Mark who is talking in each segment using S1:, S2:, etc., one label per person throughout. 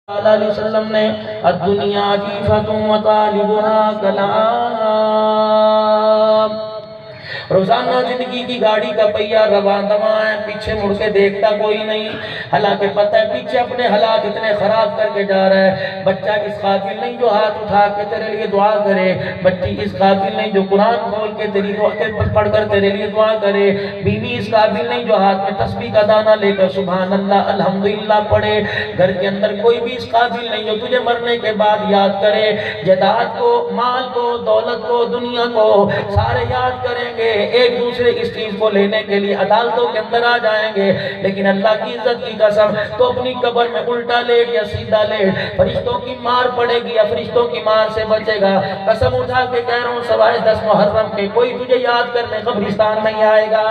S1: علیہ وسلم نے الدنیا جیفۃ وطالبها کلام، روزانہ زندگی کی گاڑی کا پہیہ رواں دواں ہے، پیچھے مڑ کے دیکھتا کوئی نہیں، حالانکہ پتہ ہے پیچھے اپنے حالات اتنے خراب کر کے جا رہا ہے۔ بچہ اس قابل نہیں جو ہاتھ اٹھا کے تیرے لیے دعا کرے، بچی اس قابل نہیں جو قرآن کھول کے تیری دعا کے پڑھ کر تیرے لیے دعا کرے، بیوی اس قابل نہیں جو ہاتھ میں تسبیح کا دانہ لے کر سبحان اللہ الحمدللہ پڑھے، گھر کے اندر کوئی بھی اس قابل نہیں جو تجھے مرنے کے بعد یاد کرے۔ جائیداد کو، مال کو، دولت کو، دنیا کو سارے یاد کریں گے، ایک دوسرے اس چیز کو لینے کے لیے عدالتوں کے اندر آ جائیں گے، لیکن اللہ کی عزت کی قسم تو اپنی قبر میں الٹا لیٹ یا سیدھا لیٹ، فرشتوں کی مار پڑے گی یا فرشتوں کی مار سے بچے گا۔ قسم اٹھا کے کہہ رہا ہوں سوائے 10 محرم کے کوئی تجھے یاد کرنے قبرستان نہیں آئے گا۔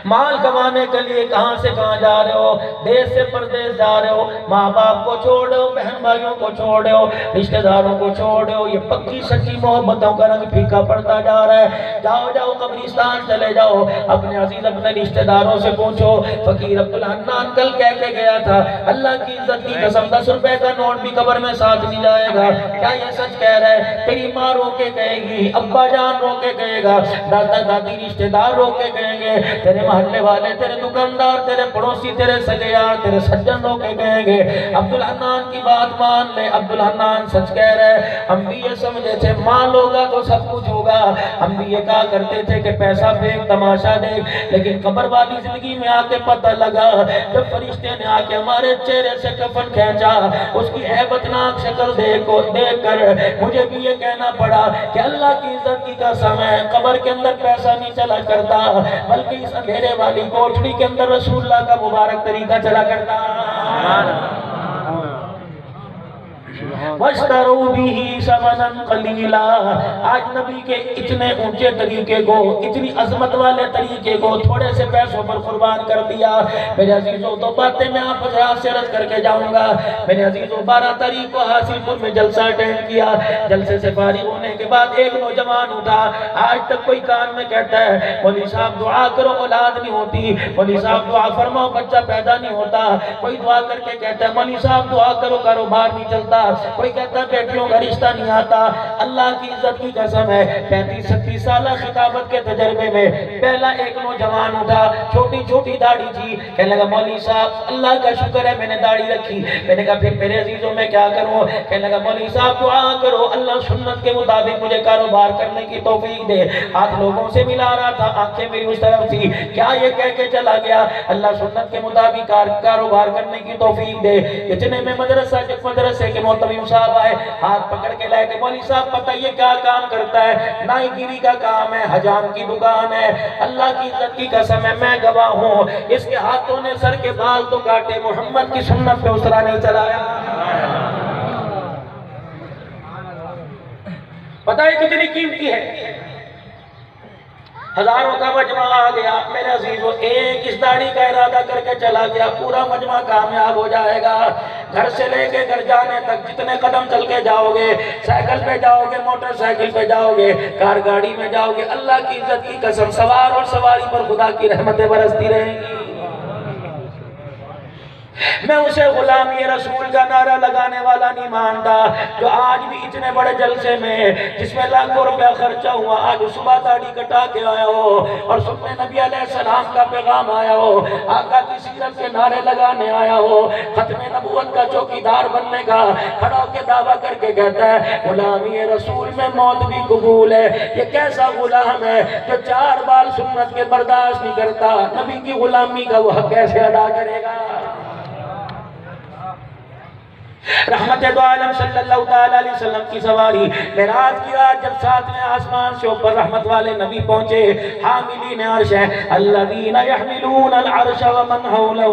S1: مال کمانے کے لیے کہاں سے کہاں جا رہے ہو، دیش سے پردیش جا رہے ہو، ماں باپ کو چھوڑ رہے ہو، بہن بھائیوں کو چھوڑ رہے ہو، رشتہ داروں کو چھوڑ رہے ہو، یہ پکی سچی محبتوں کا رنگ پھیکا پڑتا جا رہا ہے۔ جاؤ جاؤ قبرستان چلے جاؤ، اپنے عزیز اپنے رشتہ داروں سے پوچھو۔ فقیر عبدالحنان کل کہہ کے گیا تھا اللہ کی عزت کی قسم 10 روپے کا نوٹ بھی قبر میں ساتھ نہیں جائے گا۔ کیا یہ سچ کہہ رہا ہے؟ تیری ماں رو کے کہے گی، ابا جان رو کے کہے گا، دادا دادی رشتہ دار رو کے کہیں گے، تیرے محلے والے، تیرے دکاندار، تیرے پڑوسی، تیرے سگیار، تیرے سجن رو کے کہیں گے۔ عبدالحنان کی بات مان لے، عبدالحنان سچ کہہ رہے۔ ہم بھی یہ سمجھے تھے مال ہوگا تو سب کچھ ہوگا، ہم بھی یہ کہا کرتے تھے کہ پیسہ پھینک تماشا دیکھ، لیکن قبر والی زندگی میں آ کے پتہ لگا جب فرشتے نے آ کے ہمارے چہرے سے کفن کھینچا، اس کی ہیبتناک شکل دیکھ کر مجھے بھی یہ کہنا پڑا کہ اللہ کی عزت کی قسم ہے قبر کے اندر پیسہ نہیں چلا کرتا، بلکہ اس اندھیرے والی کوٹھڑی کے اندر رسول اللہ کا مبارک طریقہ چلا کرتا۔ وَاشْتَرُوا بِهِ ثَمَنًا قَلِيلًا، آج نبی کے اتنے اونچے طریقے کو، اتنی عظمت والے طریقے کو تھوڑے سے پیسوں پر قربان کر دیا۔ میرے عزیزوں دو باتیں میں آپ حضرات سے عرض کر کے جاؤں گا۔ میرے عزیزوں 12 تاریخ کو حاصل پور میں جلسہ اٹینڈ کیا، جلسے سے فارغ ہونے کے بعد ایک نوجوان اٹھا، آج تک کوئی کان میں کہتا ہے مولوی صاحب دعا کرو اولاد نہیں ہوتی، مولوی صاحب دعا فرماؤ بچہ پیدا نہیں ہوتا، کوئی دعا کر کے کہتا ہے مولوی صاحب دعا کرو کاروبار نہیں چلتا، کوئی کہتا ہے بیٹیوں کا رشتہ نہیں آتا۔ اللہ کی عزت کی قسم ہے 35-36 سالہ خطابت کے تجربے میں پہلا ایک نوجوان اٹھا، چھوٹی چھوٹی داڑھی تھی، کہنے لگا مولوی صاحب اللہ کا شکر ہے میں نے داڑھی رکھی۔ میں نے کہا پھر میرے عزیزوں میں کیا کروں؟ کہنے لگا مولوی صاحب دعا کرو اللہ سنت کے مطابق مجھے کاروبار کرنے کی توفیق دے۔ ہاتھ لوگوں سے ملا رہا تھا، آنکھیں میری اس طرف تھی، کیا یہ کہہ کے چلا گیا اللہ سنت کے مطابق کاروبار کرنے کی توفیق دے۔ اتنے میں مدرسے کے محتمم صاحب آئے، ہاتھ پکڑ کے لائے کہ مولوی صاحب پتہ یہ کیا کام کرتا ہے؟ نائی گیری کا کام ہے، حجام کی دکان ہے۔ اللہ کی عزت کی قسم ہے میں گواہ ہوں اس کے ہاتھوں نے سر کے بال تو کاٹے، محمد کی سنت پہ اسرا نہیں چلایا۔ پتہ ہے کتنی قیمتی ہے؟ ہزاروں کا مجمع آ گیا، میرے عزیزوں ایک اس داڑھی کا ارادہ کر کے چلا گیا، پورا مجمع کامیاب ہو جائے گا۔ گھر سے لے کے گھر جانے تک جتنے قدم چل کے جاؤ گے، سائیکل پہ جاؤ گے، موٹر سائیکل پہ جاؤ گے، کار گاڑی میں جاؤ گے، اللہ کی عزت کی قسم سوار اور سواری پر خدا کی رحمتیں برستی رہیں گی۔ میں اسے غلامی رسول کا نعرہ لگانے والا نہیں مانتا جو آج بھی اتنے بڑے جلسے میں جس میں لاکھوں روپیہ خرچہ ہوا آج صبح داڑھی کٹا کے آیا ہو اور صبح نبی علیہ السلام کا پیغام آیا ہو، آقا کی سیرت کے نعرے لگانے آیا ہو، ختم نبوت کا چوکیدار بننے کا کھڑا کے دعویٰ کر کے کہتا ہے غلامی رسول میں موت بھی قبول ہے۔ یہ کیسا غلام ہے جو 4 بار سنت کے برداشت نہیں کرتا، نبی کی غلامی کا وہ حق کیسے ادا کرے گا؟ رحمت دو عالم صلی اللہ علیہ وسلم کی سواری معراج کی رات جب 7ویں آسمان سے اوپر رحمت والے نبی پہنچے، حاملین عرش ہیں الذین یحملون العرش ومن حولہ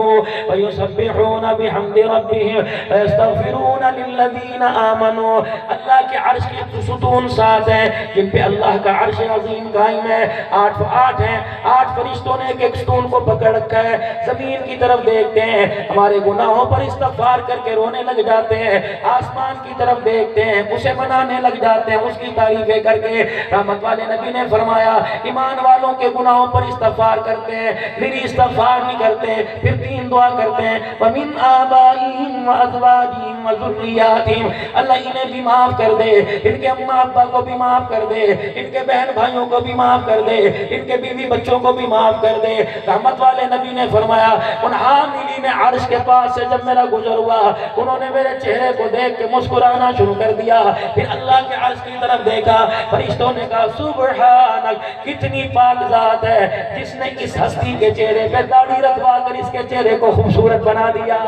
S1: ویسبحون بحمد ربهم ویستغفرون للذین آمنوا، اللہ کے عرش کے ستون 7 ہیں جن پہ اللہ کا عرش عظیم قائم ہے، 8 ہیں، 8 فرشتوں نے ایک ایک ستون کو پکڑ رکھا ہے، زمین کی طرف دیکھتے ہیں، ہمارے گناہوں پر استغفار کر کے رونے لگ جاتے ہیں، آسمان کی طرف دیکھتے ہیں، اسے منانے لگ جاتے ہیں، اس کی تعریفیں کر کے۔ رحمت والے نبی نے فرمایا ایمان والوں کے گناہوں پر استغفار کرتے ہیں، میری استغفار نہیں کرتے، پھر تین دعا کرتے ہیں، وَمِنْ آبَائِهِمْ وَأَزْوَاجِهِمْ وَذُرِّيَّاتِهِمْ، اللہ انہیں بھی معاف کر دے، ان کے اماں ابا کو بھی معاف کر دے، ان کے بہن بھائیوں کو بھی معاف کر دے، ان کے بیوی بچوں کو بھی معاف کر دے۔ رحمت والے نبی نے فرمایا ان حاملین عرش کے پاس سے جب میرا گزر ہوا، انہوں نے میرے چہرے کو دیکھ کے مسکرانا شروع کر دیا، پھر اللہ کے عرش کی طرف دیکھا، فرشتوں نے کہا سبحانک، کتنی پاک ذات ہے جس نے اس ہستی کے چہرے پہ داڑھی رکھوا کر اس کے چہرے کو خوبصورت بنا دیا۔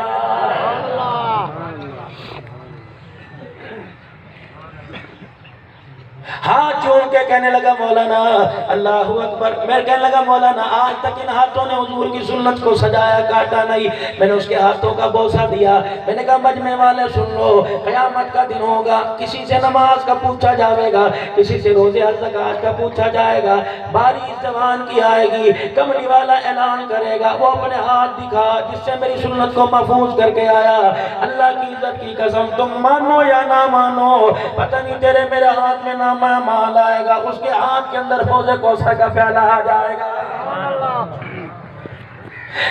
S1: ہاتھ جوڑ کے کہنے لگا مولانا اللہ اکبر، میں کہنے لگا مولانا آج تک ان ہاتھوں نے حضور کی سنت کو سجایا کاٹا نہیں، میں نے اس کے ہاتھوں کا بوسہ دیا۔ میں نے کہا مجمع والے سن لو، قیامت کا دن ہوگا، کسی سے نماز کا پوچھا جائے گا، کسی سے روزے زکات کا پوچھا جائے گا، باری زبان کی آئے گی، کملی والا اعلان کرے گا وہ اپنے ہاتھ دکھا جس سے میری سنت کو محفوظ کر کے آیا۔ اللہ کی عزت کی قسم تم مانو یا نہ مانو، پتہ نہیں تیرے میرے ہاتھ میں نام مال آئے گا، اس کے ہاتھ کے اندر حوض کوثر کا پیالہ آ جائے گا۔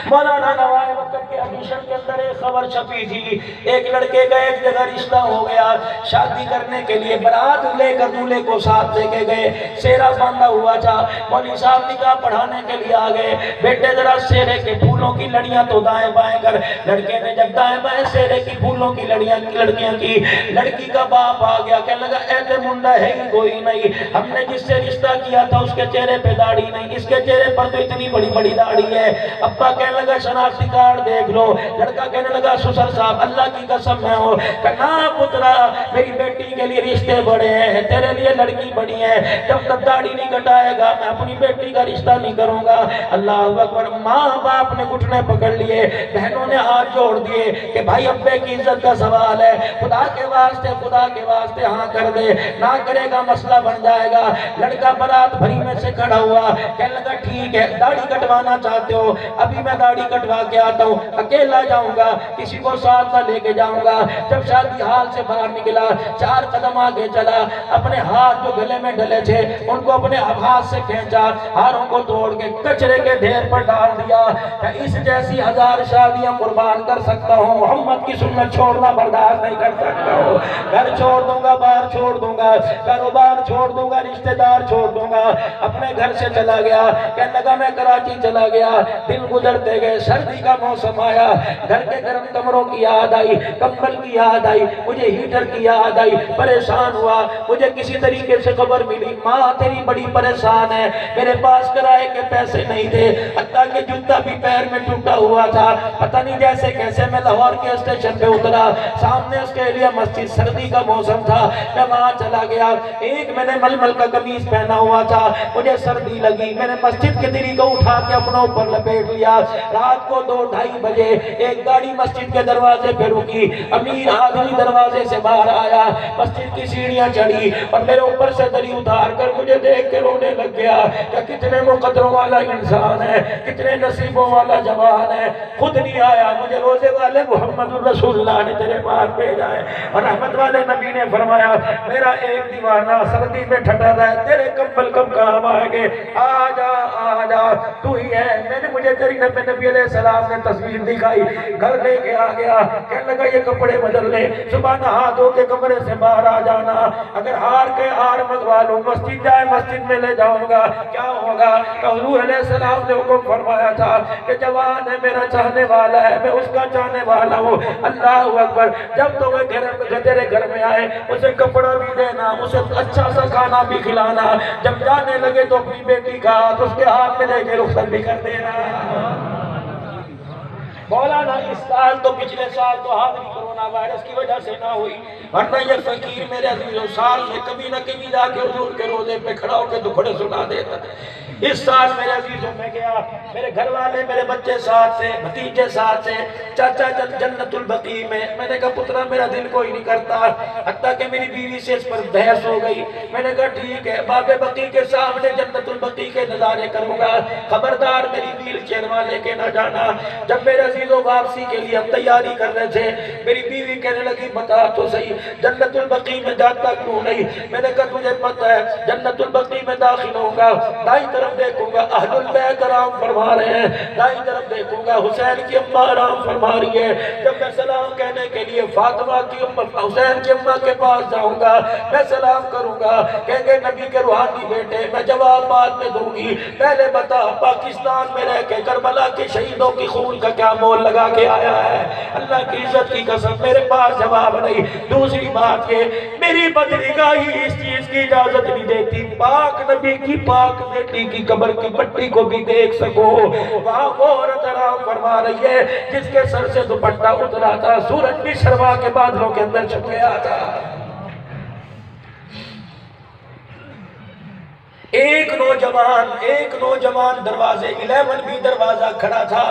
S1: مولانا نوائے وقت کے ایڈیشن کے اندر ایک خبر چھپی تھی، ایک لڑکے کا ایک جگہ رشتہ ہو گیا، شادی کرنے کے لیے برات لے کر دولہے کو ساتھ لے کے گئے، سیرا باندھا ہوا تھا، مولوی صاحب نکاح پڑھانے کے لیے آ گئے، بیٹے ذرا سیرے کے پھولوں کی لڑیاں تو دائیں بائیں کر، لڑکے نے جب دائیں بائیں سیرے کی پھولوں کی لڑکیاں کی، لڑکی کا باپ آ گیا، کہنے لگا ایتے منڈا ہے ہی کوئی نہیں، ہم نے جس سے رشتہ کیا تھا اس کے چہرے پہ داڑھی نہیں، اس کے چہرے پر تو اتنی بڑی بڑی داڑھی ہے۔ ابا کہنے لگا شناختی کارڈ دیکھ لو، لڑکا کہنے لگا سسر صاحب اللہ کی قسم میں ہوں، کہنا پترا میری بیٹی کے لیے رشتے بڑے ہیں، تیرے لیے لڑکی بڑی ہے، جب تک داڑھی نہیں کٹائے گا میں اپنی بیٹی کا رشتہ نہیں کروں گا۔ اللہ اکبر، ماں باپ نے گھٹنے پکڑ لیے، بہنوں نے ہاتھ جوڑ دیے کہ بھائی ابے کی عزت کا سوال ہے، خدا کے واسطے ہاں کر دے، نہ کرے گا مسئلہ بن جائے گا۔ لڑکا برات بھری میں سے کھڑا ہوا، کہنے لگا ٹھیک ہے داڑھی کٹوانا چاہتے ہو ابھی میں داڑھی کٹوا کے آتا ہوں، اکیلا جاؤں گا، کسی کو ساتھ نہ لے کے جاؤں گا۔ جب شادی حال سے باہر نکلا، 4 قدم آگے چلا، اپنے ہاتھ جو گلے میں ڈلے تھے ان کو اپنے ہاتھ سے کھینچا، ہاروں کو توڑ کے کچرے کے ڈھیر پر ڈال دیا۔ اس جیسی 1000 شادیاں قربان کر سکتا ہوں، محمد کی سنت چھوڑنا برداشت نہیں کر سکتا ہوں۔ گھر چھوڑ دوں گا، باہر چھوڑ دوں گا، کاروبار چھوڑ دوں گا، رشتہ دار چھوڑ دوں گا، اپنے گھر سے چلا گیا۔ کہنے لگا میں کراچی چلا گیا، دن گزرتے گئے، سردی کا موسم آیا، گھر کے گرم کمروں کی یاد آئی، کمبل کی یاد آئی، مجھے ہیٹر کی یاد آئی، پریشان ہوا۔ مجھے کسی طریقے سے خبر ملی ماں تیری بڑی پریشان ہے، میرے پاس کرائے کے پیسے نہیں تھے، حتیٰ کہ جوتا بھی پیر میں ٹوٹا ہوا تھا، پتہ نہیں جیسے کیسے میں لاہور کے اسٹیشن پہ اترا، سامنے اس کے لیے مسجد، سردی کا موسم تھا، میں وہاں چلا گیا، ایک میں نے ململ کا قمیص پہنا ہوا تھا، مجھے سردی لگی، میں نے مسجد کے دری کو اٹھا کے اپنا اوپر لپیٹ لیا۔ رات کو 2-2:30 بجے ایک گاڑی مسجد کے دروازے پہ رکی، امیر آدمی دروازے سے باہر آیا، مسجد کی سیڑھیاں چڑھی اور میرے اوپر سے دری اتار کر مجھے دیکھ کے رونے لگ گیا کہ کتنے مقدروں والا انسان ہے، کتنے نصیبوں والا جوان ہے، خود نہیں آیا، مجھے روزے والے محمد الرسول اللہ نے تیرے پاس بھیجا ہے۔ اور رحمت والے نبی نے فرمایا میرا ایک دیوانہ سردی میں ٹھٹا رہا ہے، تیرے کمبل کب کام آئے گے، آ جا تو ہی ہے۔ میں نے مجھے تیری نبی علیہ السلام نے تصویر دکھائی، گھر لے کے آ گیا، کہنے لگا یہ کپڑے بدل لے، صبح نہا دھو کے کمرے سے باہر آ جانا، اگر ہار کے ہار منگوا لوں، مسجد جائے مسجد میں لے جاؤں گا، کیا ہوگا؟ کہ حضور علیہ السلام نے حکم فرمایا تھا کہ جوان ہے میرا چاہنے والا ہے، میں اس کا چاہنے والا ہوں۔ اللہ اکبر، جب تو وہ تیرے گھر میں آئے اسے کپڑا بھی دینا، اسے اچھا سا کھانا بھی کھلانا، جب جانے لگے تو اپنی بیٹی کا ہاتھ اس کے ہاتھ میں لے کے رخصت بھی کر دینا۔ مولانا اس سال تو پچھلے سال تو حاضری کرونا وائرس کی وجہ سے نہ ہوئی، ورنہ یہ فقیر میرے عزیزوں سال میں کبھی نہ کبھی جا کے حضور کے روزے پہ کھڑا ہو کے دکھڑے سنا دیتا۔ اس سال میرے عزیزوں میں گیا، میرے گھر والے میرے بچے ساتھ سے، بھتیجے ساتھ سے، چاچا جنت البقیع میں نے کہا پترا میرا دل کوئی نہیں کرتا، حتیٰ کہ میری بیوی سے اس پر بحث ہو گئی۔ میں نے کہا ٹھیک ہے، باب بقیع کے سامنے جنت البقیع کے نظارے کروں گا، خبردار میری ویل چیئر والے کے نہ جانا۔ جب میرے عزیزوں واپسی کے لیے ہم تیاری کر رہے تھے، میری بیوی کہنے لگی بتا تو صحیح جنت البقیع میں جاتا کیوں نہیں؟ میں نے کہا تجھے پتہ ہے جنت البقیع میں داخل ہوں گا، دائیں طرف دیکھوں گا اہل البیت آرام فرما رہے ہیں، دائیں طرف دیکھوں گا حسین کی اماں آرام فرما رہی ہے۔ جب میں سلام کہنے کے لیے فاطمہ کی حسین کی اماں کے پاس جاؤں گا، میں سلام کروں گا، کہیں گے نبی کے روحانی بیٹے، میں جواب بعد میں دوں گی، پہلے بتا پاکستان میں رہ کے کربلا کے شہیدوں کی خون کا کیا مول لگا کے آیا ہے؟ اللہ کی عزت کی قسم میرے پاس جواب نہیں۔ دوسری بات یہ میری بدنگاہی اس چیز کی اجازت نہیں دیتی پاک نبی کی پاک بیٹی کی قبر کی مٹی کو بھی دیکھ سکو۔ وہاں وہ عورت آرام فرما رہی ہے جس کے سر سے دوپٹہ اترا تھا، سورج بھی شرما کے بادلوں کے اندر چھپ گیا تھا۔ ایک نوجوان دروازے 11 بھی دروازہ کھڑا تھا،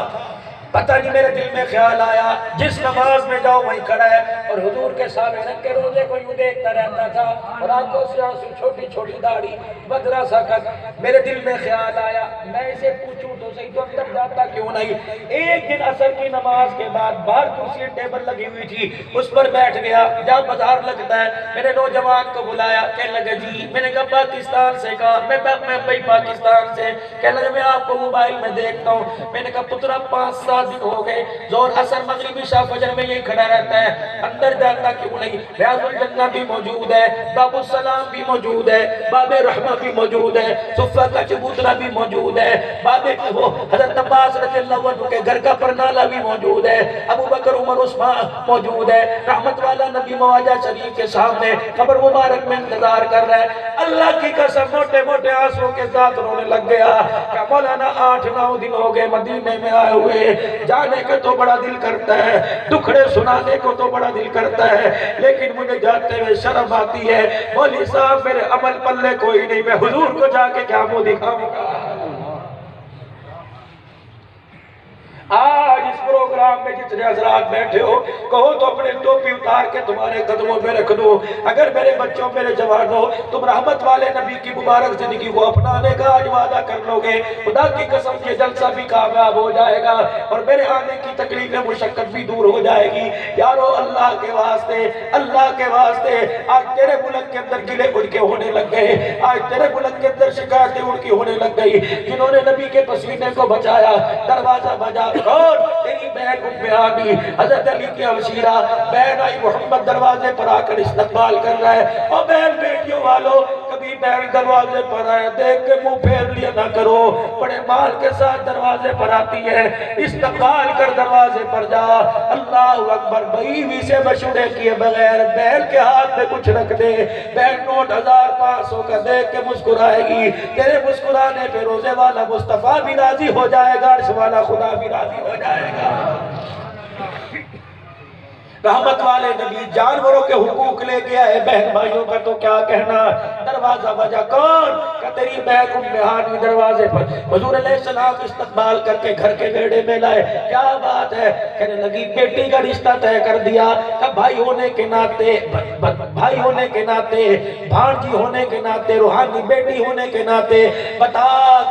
S1: پتہ نہیں میرے دل میں خیال آیا جس نماز میں جاؤ وہیں کھڑا ہے، اور حضور کے سامنے رکھ کے روزے کو یوں دیکھتا رہتا تھا، اور آنکھوں سے آنسو، چھوٹی چھوٹی داڑھی، بدرا سا قد۔ میرے دل میں خیال آیا میں اسے پوچھوں تو صحیح تو اندر جاتا کیوں نہیں؟ ایک دن عصر کی نماز کے بعد باہر کرسی ٹیبل لگی ہوئی تھی، اس پر بیٹھ گیا جہاں بازار لگتا ہے۔ میں نے نوجوان کو بلایا، کہنے لگا جی، میں نے کہا پاکستان سے، کہا میں بھائی پاکستان سے، کہنے لگا میں آپ کو موبائل میں دیکھتا ہوں۔ میں نے کہا پترا 5-7 دن ہو گئے، ظہر عصر مغرب عشاء فجر میں یہی کھڑا رہتا ہے، اندر جاتا کیوں نہیں؟ ریاض الجنہ بھی موجود ہے، باب السلام بھی موجود ہے، باب رحمہ بھی موجود ہے، صفہ کا چبوترا بھی موجود ہے، باب وہ حضرت عباس رضی اللہ عنہ کے گھر کا پرنالہ بھی موجود ہے، ابو بکر عمر عثمان موجود ہے، رحمت والا نبی مواجہ شریف کے سامنے قبر مبارک میں انتظار کر رہا ہے۔ اللہ کی قسم موٹے موٹے آنسوں کے ساتھ رونے لگ گیا کہ مولانا 8-9 دن ہو گئے مدینے میں آئے ہوئے، جانے کے تو بڑا دل کرتا ہے، دکھڑے سنانے کو تو بڑا دل کرتا ہے، لیکن مجھے جاتے ہوئے شرم آتی ہے، مولوی صاحب میرے عمل پلے کوئی نہیں، میں حضور کو جا کے کیا منہ دکھاؤں گا؟ آج اس پروگرام میں جتنے حضرات بیٹھے ہو کہو تو اپنے ٹوپی اتار کے تمہارے قدموں میں رکھ دو، اگر میرے بچوں میرے جوانوں تم رحمت والے نبی کی مبارک زندگی کو اپنانے کا آج وعدہ کر لو گے، خدا کی قسم یہ جلسہ بھی کامیاب ہو جائے گا اور میرے آنے کی تکلیف مشقت بھی دور ہو جائے گی۔ یارو اللہ کے واسطے آج تیرے ملک کے اندر گلے اڑ کے ہونے لگ گئے، آج تیرے ملک کے اندر شکایتیں اڑ کے ہونے لگ گئی، جنہوں نے نبی کے پسینے کو بچایا دروازہ بجا اور تیری بہن ام ہانی حضرت علی کی ہمشیرہ بہن آئی محمد دروازے پر آ کر استقبال کر رہا ہے۔ اور بہن بیٹیوں والوں کبھی بہن دروازے پر آئے دیکھ کے منہ پھیر لیا نہ کرو، بڑے مال کے ساتھ دروازے پر آتی ہے، استقبال کر دروازے پر جا، اللہ اکبر، بیوی سے مشورے کیے بغیر بہن کے ہاتھ میں کچھ رکھ دے، بہن نوٹ 1500 کا دیکھ کے مسکرائے گی، تیرے مسکرانے پہ روزے والا مصطفیٰ بھی راضی ہو جائے گا، عرش والا خدا بھی راضی ہو جائے گا۔ رحمت والے نبی جانوروں کے حقوق لے گیا ہے، بہن بھائیوں کا تو کیا کہنا، دروازہ بجا، کون؟ کہ تیری بہن ام ہانی دروازے پر، حضور علیہ السلام استقبال کر کے گھر کے بیڑے میں لائے، کیا بات ہے؟ کہنے لگی بیٹی کا رشتہ طے کر دیا، کہ بھائی ہونے کے ناطے، بھانجی ہونے کے ناطے، روحانی بیٹی ہونے کے ناطے بتا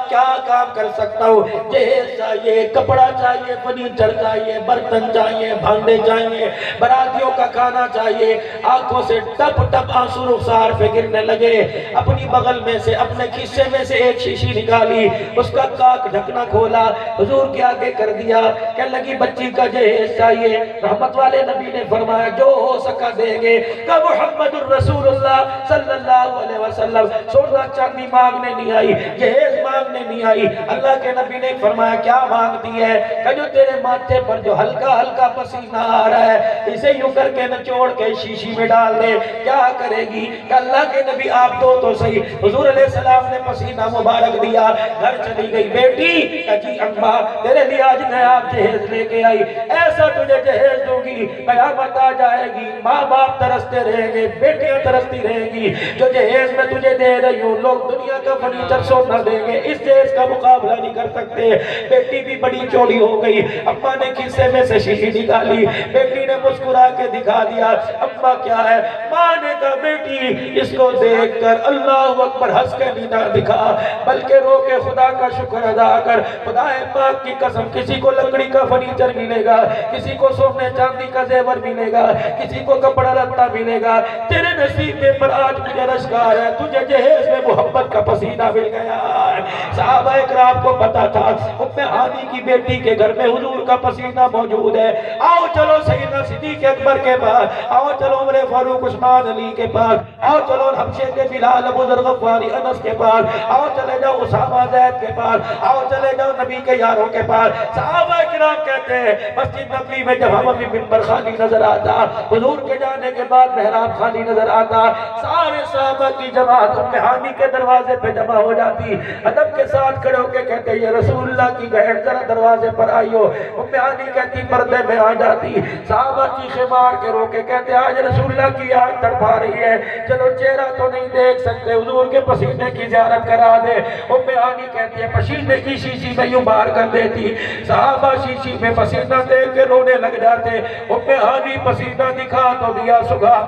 S1: کیا کام کر سکتا ہوں؟ جہیز چاہیے، کپڑا چاہیے، فرنیچر چاہیے، برتن چاہیے، بھانڈے چاہیے، براتیوں کا کھانا چاہیے۔ آنکھوں سے ٹپ ٹپ آنسو رخسار پہ گرنے لگے، اپنی بغل میں سے اپنے کھسے میں سے ایک شیشی نکالی، اس کا کاک ڈھکنا کھولا، حضور کے آگے کر دیا، کہنے لگی بچی کا جہیز چاہیے، رحمت والے نبی نے فرمایا جو ہو سکا دیں گے، کہ محمد الرسول اللہ صلی اللہ علیہ وسلم سونا چاندی مانگنے نہیں آئی، جہیز مانگنے نہیں آئی، اللہ کے نبی نے فرمایا کیا مانگتی ہے؟ کہ جو تیرے ماتھے پر جو ہلکا ہلکا پسینہ آ رہا ہے، اسے یوں کر کے نچوڑ کے شیشی میں ڈال دے، کیا کرے گی؟ کہ اللہ کے نبی آپ دو تو صحیح۔ حضور علیہ السلام نے پسینہ مبارک دیا، گھر چلی گئی بیٹی، کہ جی اماں تیرے لیے آج میں آپ جہیز لے کے آئی، ایسا تجھے جہیز دوں گی قیامت آ جائے گی، ماں باپ ترستے رہیں گے، بیٹیاں ترستی رہیں گی، جو جہیز میں تجھے دے رہی ہوں لوگ دنیا کا فرنیچر سونا دیں گے، اس جہیز کا مقابلہ نہیں کر سکتے۔ بیٹی بھی بڑی چوڑی ہو گئی، اماں نے کھسے میں سے شیشی نکالی، بیٹی نے مسکرا کے دکھا دیا، اماں کیا ہے؟ ماں نے کہا بیٹی اس کو دیکھ کر اللہ اکبر ہنس کے نہیں نہ دکھا، بلکہ رو کے خدا کا شکر ادا کر۔ خدا پاک کی قسم کسی کو لکڑی کا فرنیچر ملے گا، کسی کو سونے چاندی کا زیور ملے گا، کسی کو کپڑا لتا ملے گا، تیرے نصیب میں پر آج مجھے رشکار ہے تجھے جہیز میں محبت کا پسینہ مل گیا ہے۔ صحابہ اکرام کو پتا تھا ام ہانی کی بیٹی کے گھر میں حضور کا پسینہ موجود ہے، آؤ چلو سیدنا صدیق اکبر کے پاس، آؤ چلو عمر فاروق عثمان علی کے پاس، آؤ چلو حبشے کے بلال ابو ذر غفاری انس کے پاس، آؤ چلے جاؤ اسامہ زید کے پاس، آؤ چلے جاؤ نبی کے یاروں کے پاس۔ صحابہ کرام کہتے ہیں مسجد نبوی میں جب ہمیں ممبر خالی نظر آتا، حضور کے جانے کے بعد محراب خالی نظر آتا، سارے صحابہ کی جماعت ام ہانی کے دروازے پہ جمع ہو جاتی، ادب کے ساتھ کھڑے ہو کے کہتے یہ رسول اللہ کی بہن ذرا دروازے پر آئیو، ام ہانی کہتی پردے میں آ جاتی، صحابہ چیخے مار کے رو کے کہتے آج رسول اللہ کی آنکھ تڑپا رہی ہے، چلو چہرہ تو نہیں دیکھ سکتے حضور کے پسینے کی زیارت کرا دے۔ ام ہانی کہتی ہے پسینے کی شیشی میں یوں باہر کر دیتی، صحابہ شیشی میں پسینہ دیکھ کے رونے لگ جاتے، ام ہانی پسینہ دکھا تو دیا سگا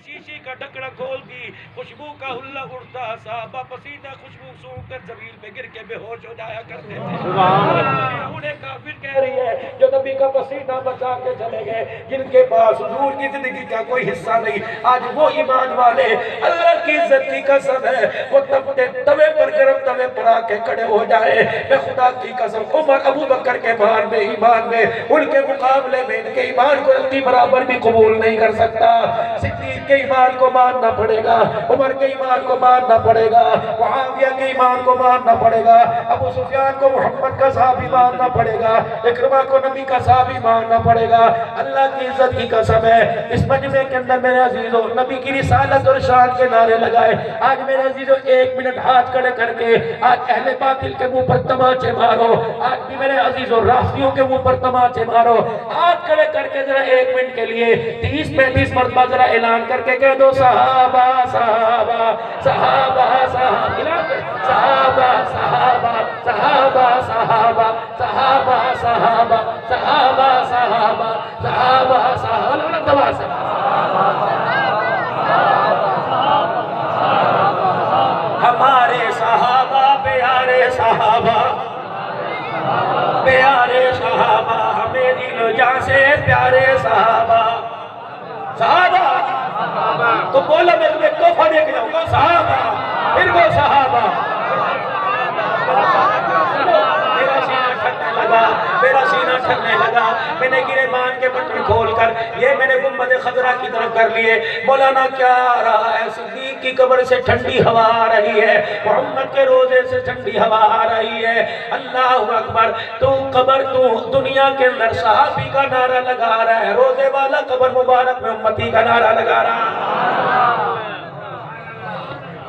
S1: شیشی کا ڈھکڑا کھول دی، خوشبو کا حلہ اڑتا، صحابہ پسینہ خوشبو سونگ کر زمین پہ گر کے بے ہوش ہو جایا کرتے تھے۔ انہیں کافر کہہ رہی ہے جو نبی کا پسینہ بچا کے چلے گئے، جن کے پاس حضور کی زندگی کا کوئی حصہ نہیں، آج وہ ایمان والے اللہ کی عزت کی قسم ہے وہ تپتے توے پر گرم توے پر آ کے کھڑے ہو جائے، میں خدا کی قسم عمر ابو بکر کے مان میں ایمان میں ان کے مقابلے میں ان کے ایمان کو رتی برابر بھی قبول نہیں کر سکتا۔ صدیق کے ایمان کو ماننا پڑے گا، عمر کے ایمان کو ماننا پڑے گا، معاویہ کے ایمان کو ماننا پڑے گا، ابو سفیان کو محمد کا صحابی ماننا پڑے گا، اکرمہ کو نبی کا صحابی ماننا پڑے گا۔ اللہ کی عزت کی قسم ہے اس مجمع کے اندر میرے عزیزوں نبی کی رسالت اور شان کے نعرے لگائے، آج میرے عزیزوں ایک منٹ ہاتھ کھڑے کر کے آج اہل باطل کے منہ پر تماچے مارو، آج بھی میرے عزیزوں رافضیوں کے منہ پر تماچے مارو، ہاتھ کھڑے کر کے ذرا ایک منٹ کے لیے 30-35 مرتبہ ذرا اعلان کر کے کہہ دو صحابہ صحابہ صحابہ صحابہ صحابہ صحابہ صحابہ صحابہ صحابہ صحابہ صحابہ صحابہ صحابہ صحابہ ہمارے صحابہ پیارے صحابہ پیارے صحابہ ہمیں دل جان سے پیارے صحابہ صحابہ تو بولا میں تمہیں توفہ دے کے جاؤں گا صحابہ پھر وہ صحابہ میرا سینہ ٹھننے لگا، میں نے گریبان کے بٹن کھول کر یہ میں نے گنبد خضرا کی طرف کر لیے، مولانا کیا آ رہا ہے؟ صدیق کی قبر سے ٹھنڈی ہوا آ رہی ہے، محمد کے روزے سے ٹھنڈی ہوا آ رہی ہے، اللہ اکبر۔ تو قبر تو دنیا کے اندر صحابی کا نعرہ لگا رہا ہے، روزے والا قبر مبارک میں امتی کا نعرہ لگا رہا ہے۔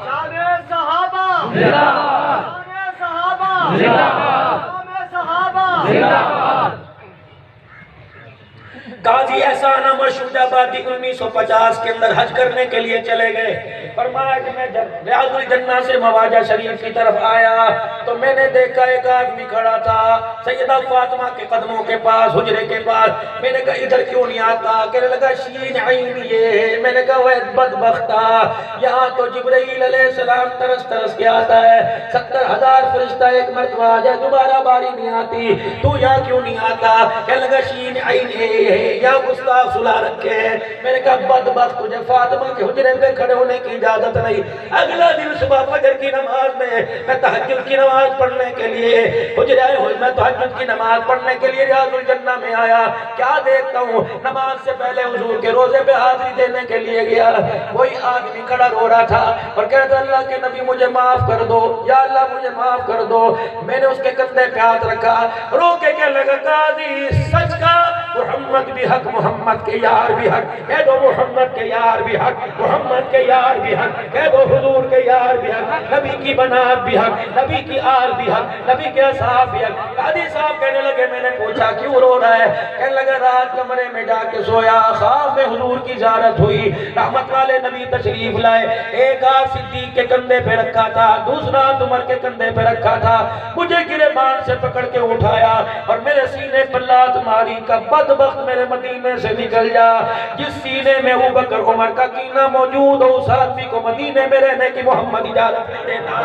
S2: شان صحابہ زندہ باد، شان صحابہ زندہ باد، زندہ باد۔
S1: قاضی احسان احمد شجاع آبادی 1950 کے اندر حج کرنے کے لیے چلے گئے، فرمایا کہ میں جب ریاض الجنہ سے مواجہ شریف کی طرف آیا تو میں نے دیکھا ایک آدمی کھڑا تھا سیدہ فاطمہ کے قدموں کے پاس، حجرے کے پاس، میں نے کہا ادھر کیوں نہیں آتا؟ کہنے لگا شین عین یہ، میں نے کہا وہ بدبختہ یہاں تو جبرائیل علیہ السلام ترس ترس کے آتا ہے، 70,000 فرشتہ ایک مرتبہ آ جائے دوبارہ باری نہیں آتی، تو یہاں کیوں نہیں آتا؟ کہنے لگا شین عین یہ یا گستاخ سلا رکھے ہیں۔ میں نے کہا بدبخت تجھے فاطمہ کے حجرے پہ کھڑے ہونے کی اجازت نہیں۔ اگلا دن صبح فجر کی نماز میں تہجد کی نماز پڑھنے کے لیے حجرے آئے ہوئے، میں تہجد کی نماز پڑھنے کے لیے ریاض الجنہ میں آیا، کیا دیکھتا ہوں نماز سے پہلے حضور کے روزے پہ حاضری دینے کے لیے گیا، وہی آدمی کھڑا رو رہا تھا اور کہتا اللہ کے نبی مجھے معاف کر دو، یا اللہ مجھے معاف کر دو۔ میں نے اس کے کندھے پہ ہاتھ رکھا، رو کے کہنے لگا قاضی سچ کا محمد بھی حق، محمد کے یار بھی حق، کہہ دو محمد کے یار بھی حق، محمد کے یار بھی حق، کہہ دو حضور کے یار بھی حق، نبی کی بنات بھی حق، نبی کی آل بھی حق، نبی کے اصحاب بھی حق۔ قاضی صاحب کہنے لگے میں نے پوچھا کیوں رو رہا ہے؟ کہنے لگا رات کمرے میں جا کے سویا، خواب میں حضور کی زیارت ہوئی، رحمت والے نبی تشریف لائے، ایک ہاتھ صدیق کے کندھے پہ رکھا تھا، دوسرا عمر کے کندھے پہ رکھا تھا، مجھے گریبان سے پکڑ کے اٹھایا اور میرے سینے پر لات ماری کہ بدبخت میرے مدینے سے نکل جا، جس سینے میں ابو بکر عمر کا کینہ موجود ہو اس آدمی کو مدینے میں رہنے کی محمد اجازت نہیں دیتا۔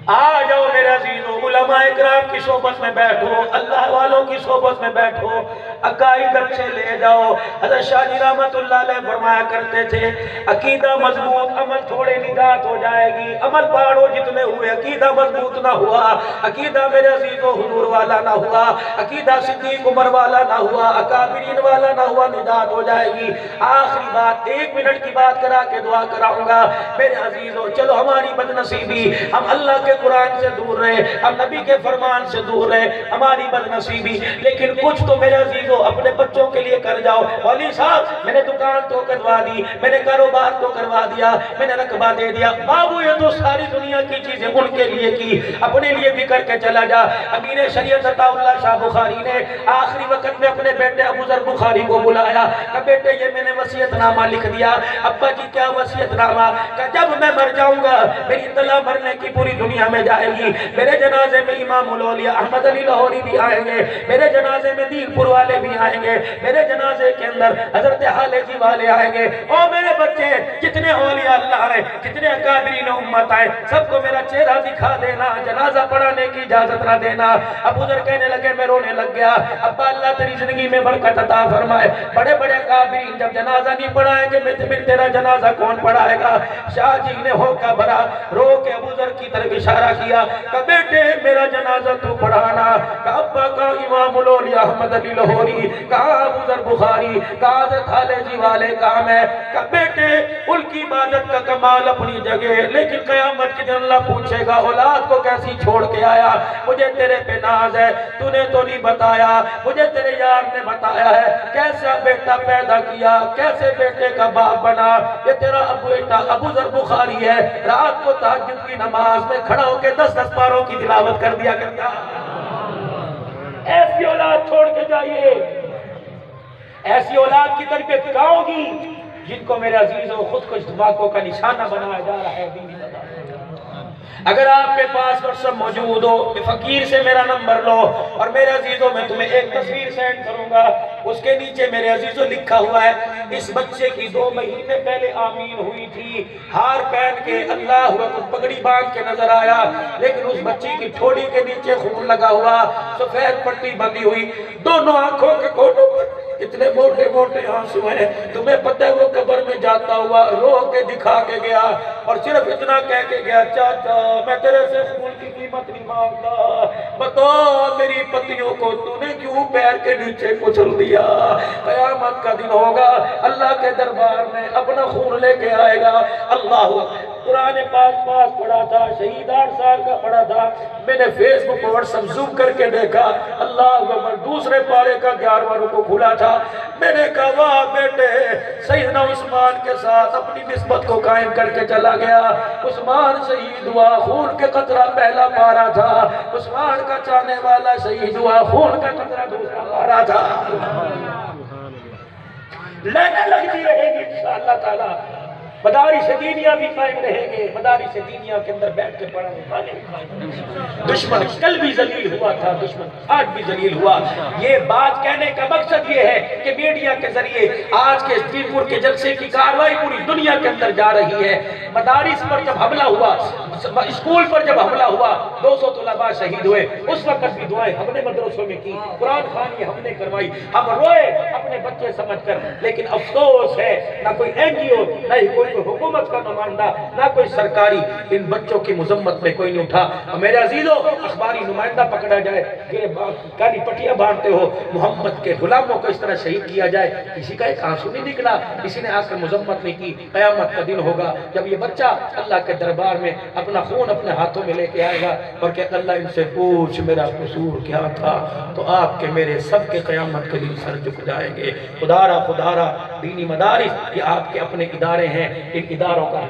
S1: آ جاؤ میرے عزیزو، علماء اکرام کی صحبت میں بیٹھو، اللہ والوں کی صحبت میں بیٹھو، عقائد اچھے لے جاؤ۔ حضرت شاہ جی رحمت اللہ علیہ فرمایا کرتے تھے عقیدہ مضبوط، عمل تھوڑے نجات ہو جائے گی، عمل پاڑو جتنے ہوئے عقیدہ مضبوط نہ ہوا، عقیدہ میرے عزیزو حضور والا نہ ہوا، عقیدہ صدیق عمر والا نہ ہوا، اکابرین والا نہ ہوا، نجات ہو جائے گی۔ آخری بات، 1 منٹ کی بات کرا کے دعا کراؤں گا میرے عزیزو، چلو ہماری بدنصیبی ہم اللہ کے قرآن سے دور رہے، ہم نبی کے فرمان سے دور رہے، ہماری بدنصیبی، لیکن کچھ تو میرے عزیزو اپنے بچوں کے لیے کر جاؤ۔ والی صاحب میں نے دکان تو کروا دی، میں نے کاروبار تو کروا دیا، میں نے رقبہ دے دیا، بابو یہ تو ساری دنیا کی چیزیں ان کے لیے کی، اپنے لیے بھی کر کے چلا جا۔ امیر شریعت عطا اللہ شاہ بخاری نے آخری وقت میں اپنے بیٹے ابو ذر بخاری کو بلایا کہ بیٹے یہ میں نے وصیت نامہ لکھ دیا۔ ابا جی کیا وصیت نامہ؟ کہ جب میں مر جاؤں گا میری اطلاع مرنے کی پوری دنیا میں جائے گی، میرے جنازے میں امام الاولیاء احمد علی لاہوری بھی آئیں گے، میرے جنازے میں دین پور والے بھی آئیں گے، میرے جنازے کے اندر حضرت حالے جی والے آئیں گے۔ او میرے بچے جتنے اولیاء اللہ آئے، جتنے اکابرین امت آئے، سب کو میرا چہرہ دکھا دینا، جنازہ پڑھانے کی اجازت نہ دینا۔ ابو ذر کہنے لگے میں رونے لگ گیا، ابا اللہ تیری زندگی میں برکت عطا فرمائے، بڑے بڑے اکابرین جب جنازہ نہیں پڑھائیں گے پھر تیرا جنازہ کون پڑھائے گا؟ شاہ جی نے ہوکا بھرا رو کے ابو ذر کی طرف اشارہ کیا کہ بیٹے میرا جنازہ تو پڑھانا، کہ ابا کا امام الاولیاء احمد علی لاہوری، کہا ابو ذر بخاری، کہا حضرت حالے جی والے کام ہے، کہ بیٹے ان کی عبادت کا کمال اپنی جگہ، لیکن قیامت کے دن اللہ پوچھے گا اولاد کو کیسی چھوڑ کے آیا؟ مجھے تیرے پہ ناز ہے، تو نے تو نہیں بتایا، مجھے تیرے یار نے بتایا ہے کیسا بیٹا پیدا کیا، کیسے بیٹے کا باپ بنا۔ یہ تیرا بیٹا ابو ذر بخاری ہے، رات کو تہجد کی نماز میں کھڑا ہو کے 10 پاروں کی تلاوت کر دیا کرتا۔ ایسی اولاد چھوڑ کے جائیے، ایسی اولاد کی تربیت کراؤ گی جن کو میرے عزیزوں خود کش دماغوں کا نشانہ بنایا جا رہا ہے دینی بتا۔ اگر آپ کے پاس واٹس ایپ موجود ہو، فقیر سے میرا نمبر لو، اور میرے عزیزوں میں تمہیں ایک تصویر سینڈ کروں گا، اس کے نیچے میرے عزیزوں لکھا ہوا ہے اس بچے کی 2 مہینے پہلے آمین ہوئی تھی، ہار پہن کے اللہ اکبر پگڑی باندھ کے نظر آیا، لیکن اس بچی کی ٹھوڑی کے نیچے خون لگا ہوا، سفید پٹی بندھی ہوئی، دونوں آنکھوں کے کونوں پر اتنے موٹے موٹے آنسو ہیں، تمہیں پتہ ہے وہ قبر میں جاتا ہوا رو کے دکھا کے گیا اور صرف اتنا کہہ کے گیا چاچا میں تیرے سے خون کی قیمت نہیں مانگتا، بتا میری پتیوں کو تو نے کیوں پیر کے نیچے کچل دیا؟ قیامت کا دن ہوگا، اللہ کے دربار میں اپنا خون لے کے آئے گا۔ اللہ قرآن پاک پڑھا تھا، شہید 8 سال کا پڑھا تھا، میں نے فیس بک اور سب زوم کر کے دیکھا، اللہ اکبر دوسرے پارے کا 11واں رکوع کھلا تھا، میں نے کہا واہ بیٹے سیدنا عثمان کے ساتھ اپنی نسبت کو قائم کر کے چلا گیا، عثمان شہید ہوا، خون کے قطرہ پہلا پارا تھا، عثمان کا چاہنے والا شہید ہوا، خون کا قطرہ دوسرا پارا تھا۔ لینے لگتی رہے گی انشاءاللہ تعالی، مدارس دینیہ بھی قائم رہیں گے، مدارس دینیہ کے اندر بیٹھ کے پڑھنے والے دشمن کل بھی ذلیل ہوا تھا، دشمن آج بھی ذلیل ہوا۔ یہ بات کہنے کا مقصد یہ ہے کہ میڈیا کے ذریعے آج کے تیپور کے جلسے کی کاروائی پوری دنیا کے اندر جا رہی ہے۔ مدارس پر جب حملہ ہوا، اسکول پر جب حملہ ہوا، 200 طلباء شہید ہوئے، اس وقت بھی دعائیں ہم نے مدرسوں میں کی، قرآن خوانی ہم نے کروائی، ہم روئے اپنے بچے سمجھ کر، لیکن افسوس ہے نہ کوئی این جی او نہ ہی کوئی کوئی حکومت کا نمائندہ نہ کوئی سرکاری ان بچوں کی مذمت میں کوئی نہیں اٹھا. اور میرے عزیزوں اخباری نمائندہ پکڑا جائے کہ کالی پٹیاں باندھتے ہو محمد کے غلاموں کو اس طرح شہید کیا جائے, کسی کا ایک آنسو نہیں نکلا, کسی نے آ کر مذمت نہیں کی. قیامت کا دن ہوگا جب یہ بچہ اللہ کے دربار میں اپنا خون اپنے ہاتھوں میں لے کے آئے گا اور کہ اللہ ان سے پوچھ میرا قصور کیا تھا, تو آپ کے میرے سب کے قیامت کے دن سر جھک جائیں گے. خدارا دینی مدارس یہ آپ کے اپنے ادارے ہیں, ان اداروں کا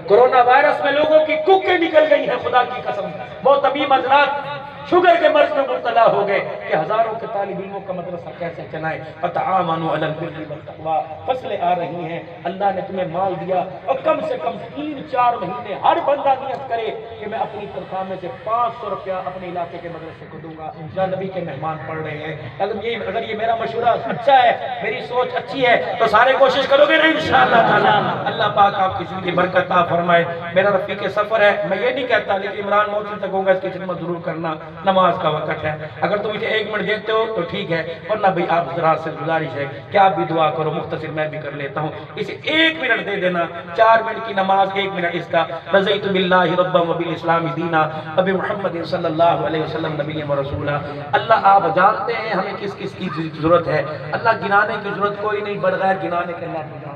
S1: کورونا وائرس میں لوگوں کی کوکیں نکل گئی ہیں, خدا کی قسم. وہ طبیب حضرات شوگر کے مرض میں مبتلا ہو گئے کہ ہزاروں کے طالب علموں کا مدرسہ کیسے چلائیں. فتعاونوا علی البر والتقوی, فصلیں آ رہی ہیں, اللہ نے تمہیں مال دیا اور کم سے کم 3-4 مہینے ہر بندہ نیت کرے کہ میں اپنی تنخواہ میں سے 500 روپیہ اپنے علاقے کے مدرسے کو دوں گا جہاں نبی کے مہمان پڑھ رہے ہیں. اگر یہ میرا مشورہ اچھا ہے, میری سوچ اچھی ہے, تو سارے کوشش کرو گے نا انشاءاللہ تعالی. اللہ پاک آپ کی زندگی برکت عطا فرمائے. میرا رفیق سفر ہے, میں یہ نہیں کہتا لیکن عمران محسن سے کہوں گا اس کی خدمت ضرور کرنا, نماز کا وقت ہے. اگر تم اسے 1 منٹ دیکھتے ہو تو ٹھیک ہے, ورنہ بھئی آپ حضرات سے گزارش ہے کہ آپ بھی دعا کرو, مختصر میں بھی کر لیتا ہوں. اسے 1 منٹ دے دینا, 4 منٹ کی نماز 1 منٹ اس کا. رضیت باللہ ربا وبالاسلام دینا ابی محمد صلی اللہ علیہ وسلم نبی و رسولہ. اللہ آپ جانتے ہیں ہمیں کس کس کی ضرورت ہے. اللہ گنانے کی ضرورت کوئی نہیں, بغیر گنانے کے اللہ